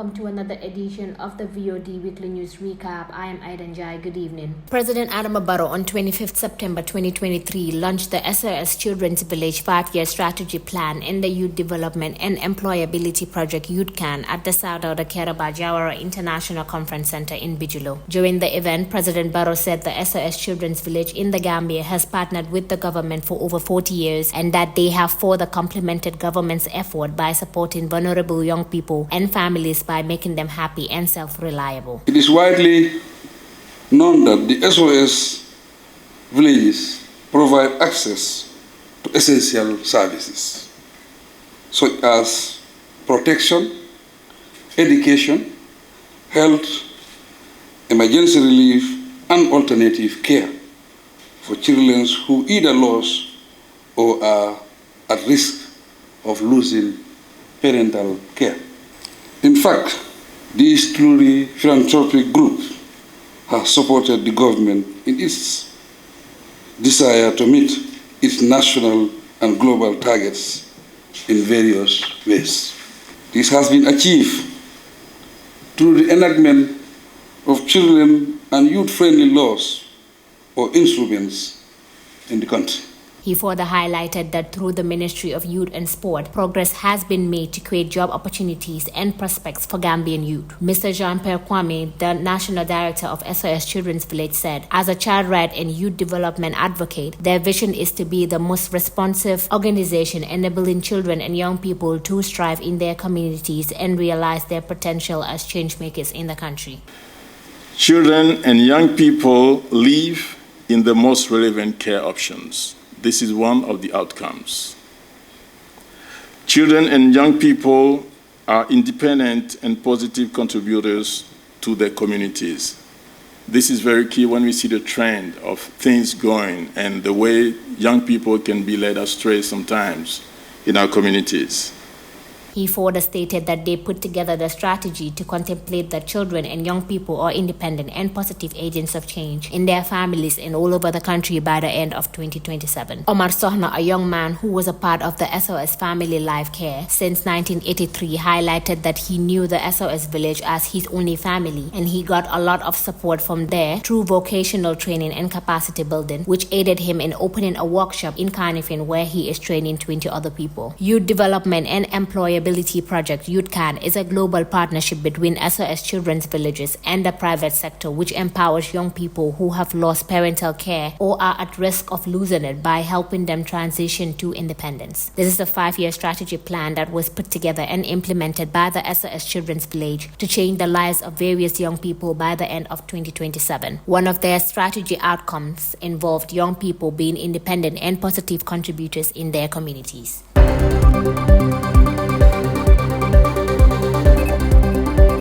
welcome to another edition of the VOD Weekly News Recap. I am Njie. Good evening. President Adama Barrow on 25th September 2023 launched the SOS Children's Village 5-year strategy plan in the Youth Development and Employability Project YouthCan at the Sadao da Keraba Jawara International Conference Center in Bigelow. During the event, President Barrow said the SOS Children's Village in the Gambia has partnered with the government for over 40 years and that they have further complemented government's effort by supporting vulnerable young people and families by making them happy and self-reliable. It is widely known that the SOS villages provide access to essential services such as protection, education, health, emergency relief, and alternative care for children who either lost or are at risk of losing parental care. In fact, this truly philanthropic group has supported the government in its desire to meet its national and global targets in various ways. This has been achieved through the enactment of children and youth-friendly laws or instruments in the country. He further highlighted that through the Ministry of Youth and Sport, progress has been made to create job opportunities and prospects for Gambian youth. Mr. Jean-Pierre Kwame, the National Director of SOS Children's Village, said, as a child right and youth development advocate, their vision is to be the most responsive organization enabling children and young people to strive in their communities and realize their potential as change makers in the country. Children and young people live in the most relevant care options. This is one of the outcomes. Children and young people are independent and positive contributors to their communities. This is very key when we see the trend of things going and the way young people can be led astray sometimes in our communities. He further stated that they put together the strategy to contemplate that children and young people are independent and positive agents of change in their families and all over the country by the end of 2027. Omar Sohna, a young man who was a part of the SOS Family Life Care since 1983, highlighted that he knew the SOS Village as his only family and he got a lot of support from there through vocational training and capacity building, which aided him in opening a workshop in Carnifin where he is training 20 other people. Youth Development and Employability Project YouthCan is a global partnership between SOS Children's Villages and the private sector, which empowers young people who have lost parental care or are at risk of losing it by helping them transition to independence. This is a 5-year strategy plan that was put together and implemented by the SOS Children's Village to change the lives of various young people by the end of 2027. One of their strategy outcomes involved young people being independent and positive contributors in their communities.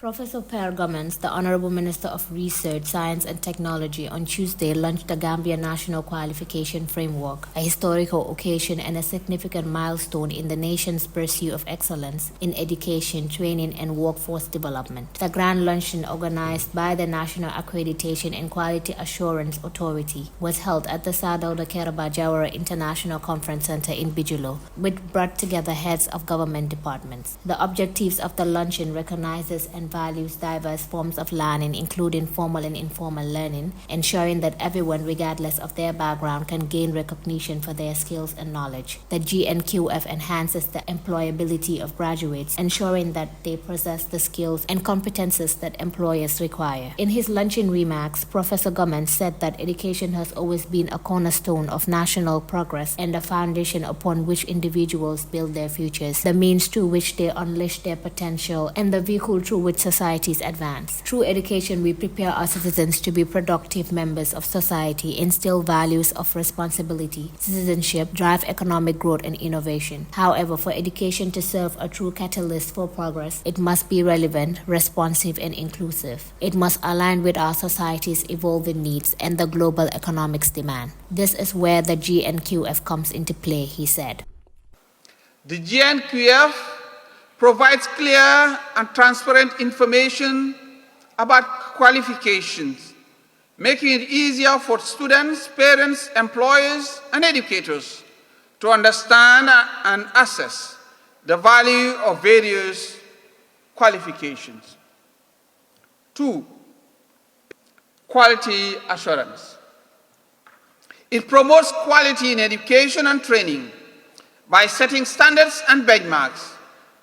Professor Per Gomens, the Honorable Minister of Research, Science and Technology, on Tuesday launched the Gambia National Qualification Framework, a historical occasion and a significant milestone in the nation's pursuit of excellence in education, training and workforce development. The grand luncheon, organized by the National Accreditation and Quality Assurance Authority, was held at the Sadao da Keraba Jawara International Conference Center in Bigelow, which brought together heads of government departments. The objectives of the luncheon recognizes and values diverse forms of learning, including formal and informal learning, ensuring that everyone, regardless of their background, can gain recognition for their skills and knowledge. The GNQF enhances the employability of graduates, ensuring that they possess the skills and competences that employers require. In his luncheon remarks, Professor Gomens said that education has always been a cornerstone of national progress and the foundation upon which individuals build their futures, the means through which they unleash their potential, and the vehicle through which societies advance. Through education, we prepare our citizens to be productive members of society, instill values of responsibility, citizenship, drive economic growth and innovation. However, for education to serve a true catalyst for progress, it must be relevant, responsive and inclusive. It must align with our society's evolving needs and the global economics demand. This is where the GNQF comes into play, he said. The GNQF provides clear and transparent information about qualifications, making it easier for students, parents, employers, and educators to understand and assess the value of various qualifications. 2, quality assurance. It promotes quality in education and training by setting standards and benchmarks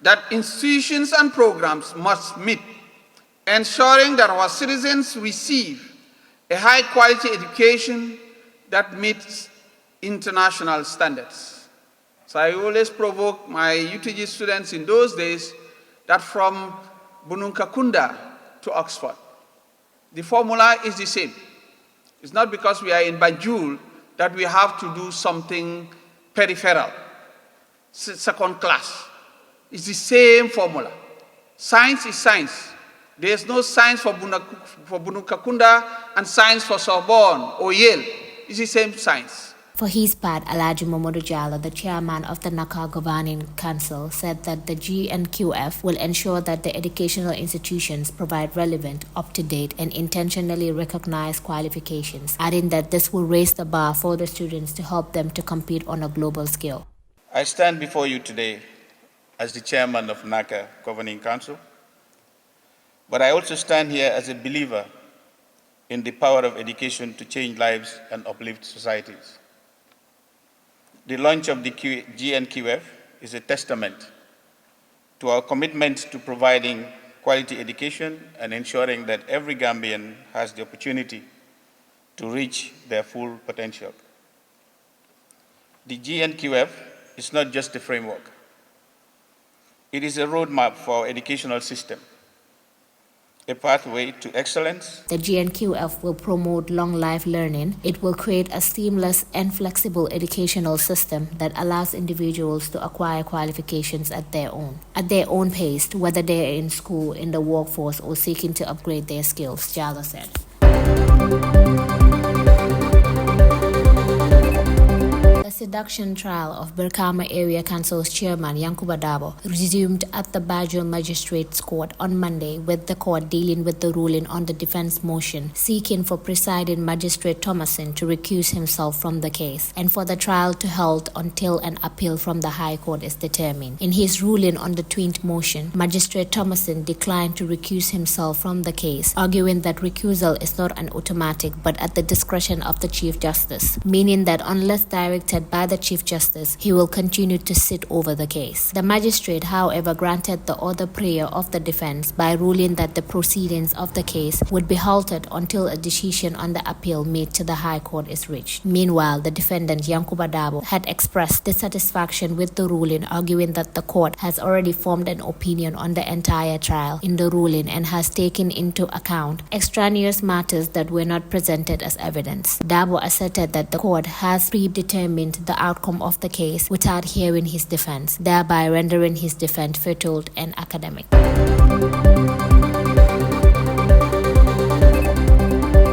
that institutions and programs must meet, ensuring that our citizens receive a high-quality education that meets international standards. So I always provoke my UTG students in those days that from Bununkakunda to Oxford, the formula is the same. It's not because we are in Banjul that we have to do something peripheral, second class. It's the same formula. Science is science. There's no science for Bununkakunda and science for Sorbonne or Yale. It's the same science. For his part, Alhaji Mamadou Jallow, the chairman of the NACA Governing Council, said that the GNQF will ensure that the educational institutions provide relevant, up-to-date, and intentionally recognized qualifications, adding that this will raise the bar for the students to help them to compete on a global scale. I stand before you today as the chairman of NACA Governing Council, but I also stand here as a believer in the power of education to change lives and uplift societies. The launch of the GNQF is a testament to our commitment to providing quality education and ensuring that every Gambian has the opportunity to reach their full potential. The GNQF is not just a framework. It is a roadmap for our educational system, a pathway to excellence. The GNQF will promote long-life learning. It will create a seamless and flexible educational system that allows individuals to acquire qualifications at their own pace, whether they are in school, in the workforce, or seeking to upgrade their skills, Jallow said. The seduction trial of Brikama Area Council's chairman Yankuba Dabo resumed at the Banjul Magistrates Court on Monday, with the court dealing with the ruling on the defense motion seeking for presiding Magistrate Thomason to recuse himself from the case and for the trial to hold until an appeal from the High Court is determined. In his ruling on the twin motion, Magistrate Thomason declined to recuse himself from the case, arguing that recusal is not an automatic but at the discretion of the Chief Justice, meaning that unless directed by the Chief Justice, he will continue to sit over the case. The magistrate, however, granted the other prayer of the defense by ruling that the proceedings of the case would be halted until a decision on the appeal made to the High Court is reached. Meanwhile, the defendant Yankuba Dabo had expressed dissatisfaction with the ruling, arguing that the court has already formed an opinion on the entire trial in the ruling and has taken into account extraneous matters that were not presented as evidence. Dabo asserted that the court has predetermined the outcome of the case without hearing his defense, thereby rendering his defense futile and academic.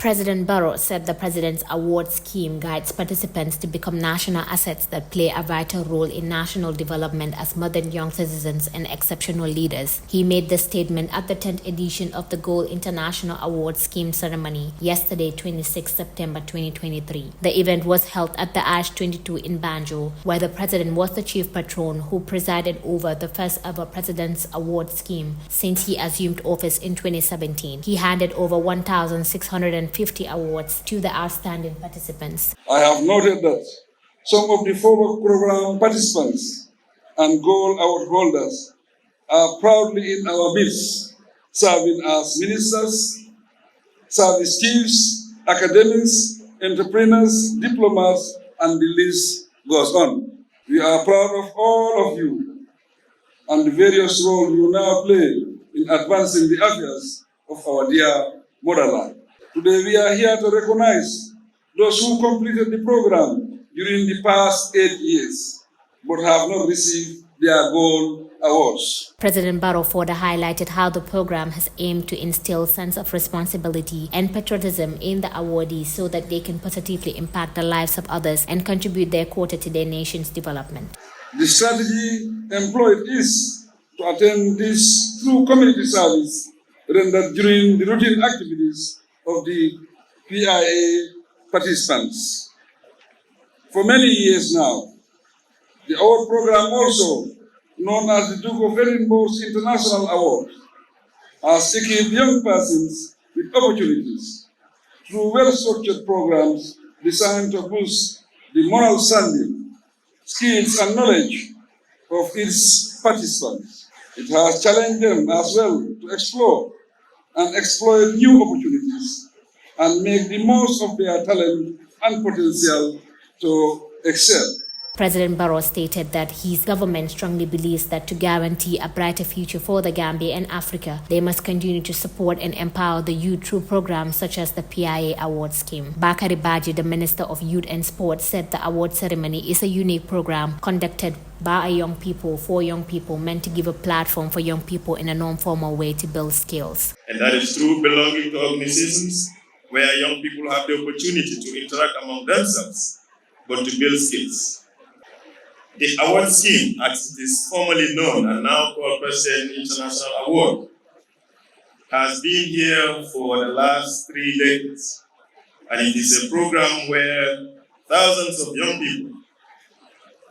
President Barrow said the President's award scheme guides participants to become national assets that play a vital role in national development as modern young citizens and exceptional leaders. He made this statement at the 10th edition of the Gold International Award Scheme ceremony yesterday, 26 September 2023. The event was held at the Ash 22 in Banjul, where the President was the chief patron who presided over the first ever President's Award Scheme since he assumed office in 2017. He handed over 1,650 awards to the outstanding participants. I have noted that some of the former program participants and gold award holders are proudly in our midst, serving as ministers, service chiefs, academics, entrepreneurs, diplomats, and the list goes on. We are proud of all of you and the various roles you now play in advancing the affairs of our dear motherland. Today we are here to recognize those who completed the program during the past 8 years but have not received their gold awards. President Barrow further highlighted how the program has aimed to instill a sense of responsibility and patriotism in the awardees so that they can positively impact the lives of others and contribute their quota to their nation's development. The strategy employed is to attain this through community service rendered during the routine activities of the PIA participants. For many years now, the award program, also known as the Duke of Edinburgh's International Award, has equipped young persons with opportunities through well-structured programs designed to boost the moral standing, skills, and knowledge of its participants. It has challenged them as well to explore and exploit new opportunities and make the most of their talent and potential to excel. President Barrow stated that his government strongly believes that to guarantee a brighter future for the Gambia and Africa, they must continue to support and empower the youth through programs such as the PIA Award Scheme. Bakari Baji, the Minister of Youth and Sport, said the award ceremony is a unique program conducted by young people, for young people, meant to give a platform for young people in a non-formal way to build skills. And that is through belonging to organizations where young people have the opportunity to interact among themselves, but to build skills. The award scheme, as it is formally known and now called President International Award, has been here for the last 3 decades. And it is a program where thousands of young people,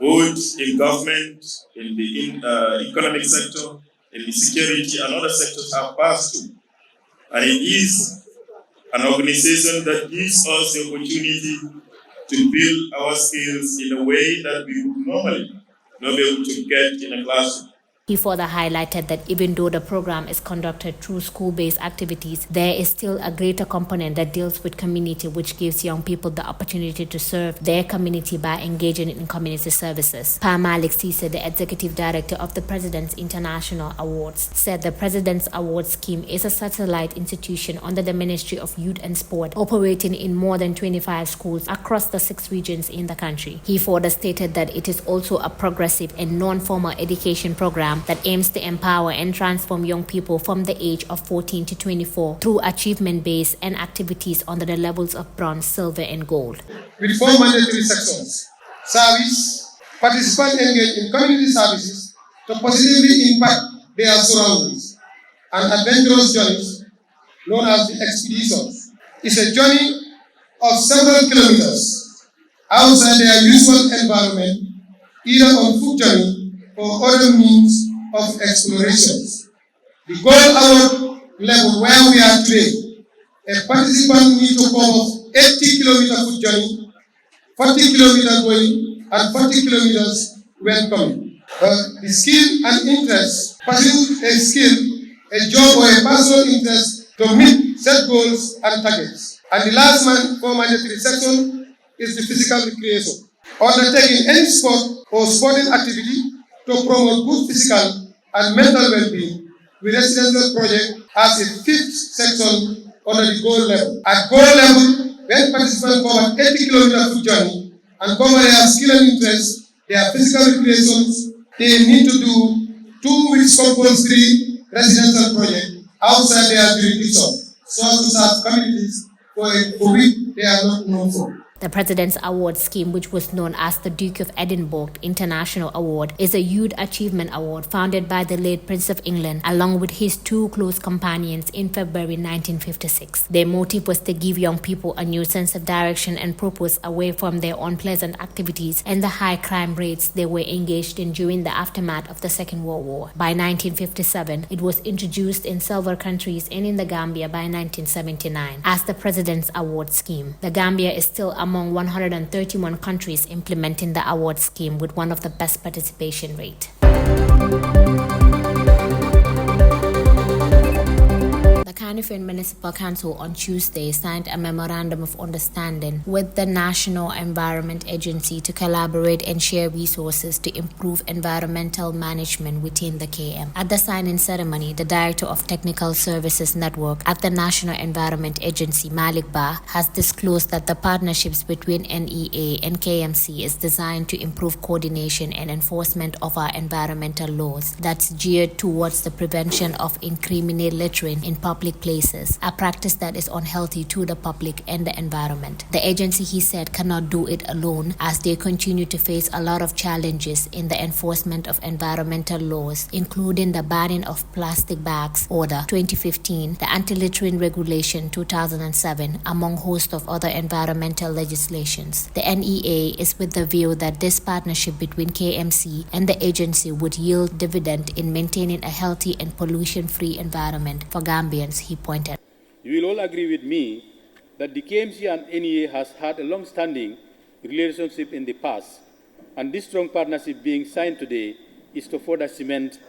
both in government, in the economic sector, in the security and other sectors have passed through. And it is an organization that gives us the opportunity to build our skills in a way that we would normally not be able to get in a classroom. He further highlighted that even though the program is conducted through school-based activities, there is still a greater component that deals with community, which gives young people the opportunity to serve their community by engaging in community services. Pa Malik Sise, the Executive Director of the President's International Awards, said the President's Award Scheme is a satellite institution under the Ministry of Youth and Sport, operating in more than 25 schools across the 6 regions in the country. He further stated that it is also a progressive and non-formal education program that aims to empower and transform young people from the age of 14 to 24 through achievement-based and activities under the levels of bronze, silver, and gold. With 4 mandatory sections: service, participants engage in community services to positively impact their surroundings, and adventurous journeys known as the expeditions. It's a journey of several kilometers outside their usual environment, either on foot journey or other means of explorations. The gold award level where we are today, a participant needs to cover 80-kilometer foot journey, 40 kilometers going, and 40 kilometers when coming. The skill and interest, pursue a skill, a job, or a personal interest to meet set goals and targets. And the last 4 mandatory section is the physical recreation. Undertaking any sport or sporting activity to promote good physical and mental well-being, with residential project as a 5th section under the goal level. At goal level, when participants cover 80-kilometer foot journey and cover their skill and interest, their physical recreations, they need to do 2 weeks compulsory residential project outside their jurisdiction, so as to serve communities for a week they are not known for. The President's Award Scheme, which was known as the Duke of Edinburgh International Award, is a youth achievement award founded by the late Prince of England along with his 2 close companions in February 1956. Their motive was to give young people a new sense of direction and purpose away from their unpleasant activities and the high crime rates they were engaged in during the aftermath of the Second World War. By 1957, it was introduced in several countries and in the Gambia by 1979 as the President's Award Scheme. The Gambia is still among 131 countries implementing the award scheme with one of the best participation rate. The Kanifing Municipal Council on Tuesday signed a memorandum of understanding with the National Environment Agency to collaborate and share resources to improve environmental management within the KM. At the signing ceremony, the Director of Technical Services Network at the National Environment Agency, Malik Ba, has disclosed that the partnerships between NEA and KMC is designed to improve coordination and enforcement of our environmental laws that's geared towards the prevention of incriminating littering in public places, a practice that is unhealthy to the public and the environment. The agency, he said, cannot do it alone as they continue to face a lot of challenges in the enforcement of environmental laws, including the banning of plastic bags order 2015, the anti-littering regulation 2007, among a host of other environmental legislations. The NEA is with the view that this partnership between KMC and the agency would yield dividend in maintaining a healthy and pollution-free environment for Gambians, he pointed. You will all agree with me that the KMC and NEA has had a long-standing relationship in the past, and this strong partnership being signed today is to further cement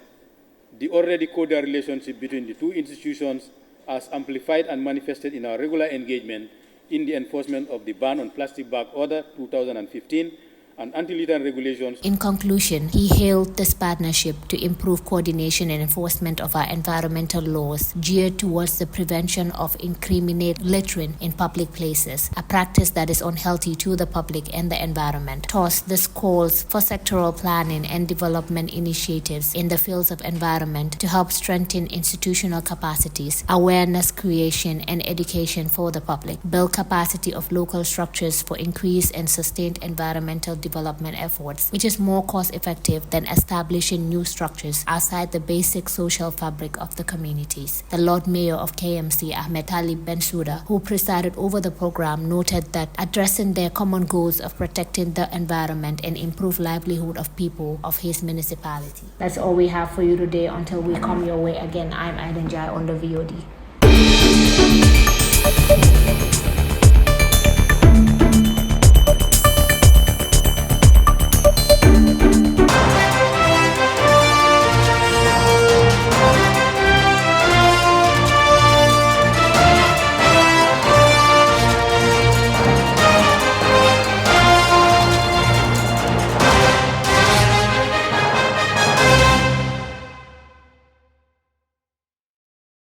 the already cordial relationship between the two institutions as amplified and manifested in our regular engagement in the enforcement of the ban on plastic bag order 2015 and anti-littering regulations. In conclusion, he hailed this partnership to improve coordination and enforcement of our environmental laws geared towards the prevention of incriminate littering in public places, a practice that is unhealthy to the public and the environment. Thus, this calls for sectoral planning and development initiatives in the fields of environment to help strengthen institutional capacities, awareness creation, and education for the public, build capacity of local structures for increased and sustained environmental development efforts, which is more cost-effective than establishing new structures outside the basic social fabric of the communities. The Lord Mayor of KMC, Ahmed Talib Bensouda, who presided over the program, noted that addressing their common goals of protecting the environment and improve livelihood of people of his municipality. That's all we have for you today. Until we come your way again, I'm Njie on the VOD.